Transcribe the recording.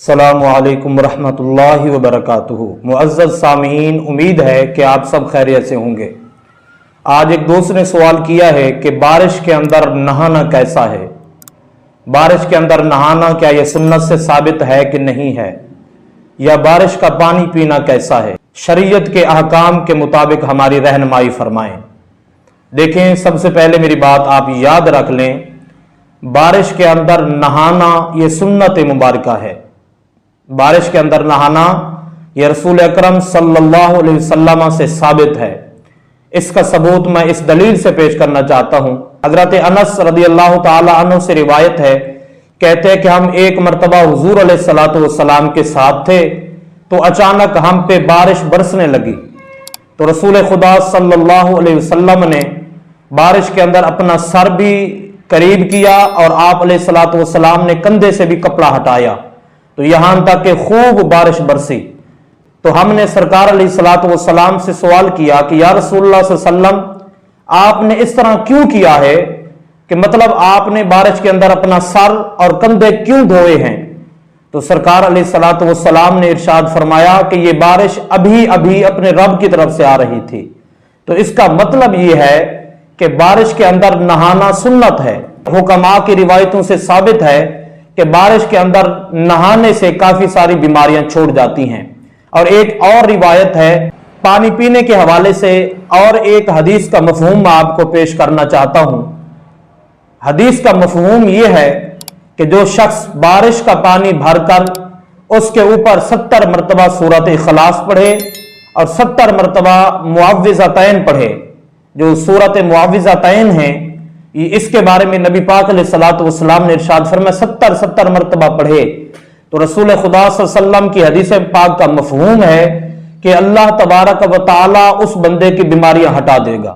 السلام علیکم ورحمۃ اللہ وبرکاتہ۔ معزز سامعین، امید ہے کہ آپ سب خیریت سے ہوں گے۔ آج ایک دوست نے سوال کیا ہے کہ بارش کے اندر نہانا کیسا ہے؟ بارش کے اندر نہانا کیا یہ سنت سے ثابت ہے کہ نہیں ہے؟ یا بارش کا پانی پینا کیسا ہے؟ شریعت کے احکام کے مطابق ہماری رہنمائی فرمائیں۔ دیکھیں، سب سے پہلے میری بات آپ یاد رکھ لیں، بارش کے اندر نہانا یہ سنت مبارکہ ہے۔ بارش کے اندر نہانا یہ رسول اکرم صلی اللہ علیہ وسلم سے ثابت ہے۔ اس کا ثبوت میں اس دلیل سے پیش کرنا چاہتا ہوں۔ حضرت انس رضی اللہ تعالی عنہ سے روایت ہے، کہتے ہیں کہ ہم ایک مرتبہ حضور علیہ الصلوۃ والسلام کے ساتھ تھے تو اچانک ہم پہ بارش برسنے لگی، تو رسول خدا صلی اللہ علیہ وسلم نے بارش کے اندر اپنا سر بھی قریب کیا اور آپ علیہ الصلوۃ والسلام نے کندھے سے بھی کپڑا ہٹایا، تو یہاں تک کہ خوب بارش برسی۔ تو ہم نے سرکار علیہ الصلوۃ والسلام سے سوال کیا کہ یا رسول اللہ صلی اللہ علیہ وسلم، آپ نے اس طرح کیوں کیا ہے کہ مطلب آپ نے بارش کے اندر اپنا سر اور کندھے کیوں دھوئے ہیں؟ تو سرکار علیہ الصلوۃ والسلام نے ارشاد فرمایا کہ یہ بارش ابھی ابھی اپنے رب کی طرف سے آ رہی تھی۔ تو اس کا مطلب یہ ہے کہ بارش کے اندر نہانا سنت ہے۔ حکماء کی روایتوں سے ثابت ہے کہ بارش کے اندر نہانے سے کافی ساری بیماریاں چھوڑ جاتی ہیں۔ اور ایک اور روایت ہے پانی پینے کے حوالے سے، اور ایک حدیث کا مفہوم میں آپ کو پیش کرنا چاہتا ہوں۔ حدیث کا مفہوم یہ ہے کہ جو شخص بارش کا پانی بھر کر اس کے اوپر 70 مرتبہ سورۃ اخلاص پڑھے اور 70 مرتبہ معوذتین پڑھے، جو سورۃ معوذتین ہیں، اس کے بارے میں نبی پاک علیہ الصلوۃ والسلام نے ارشاد فرمایا 70 مرتبہ پڑھے، تو رسول خدا صلی اللہ علیہ وسلم کی حدیث پاک کا مفہوم ہے کہ اللہ تبارک و تعالی اس بندے کی بیماریاں ہٹا دے گا۔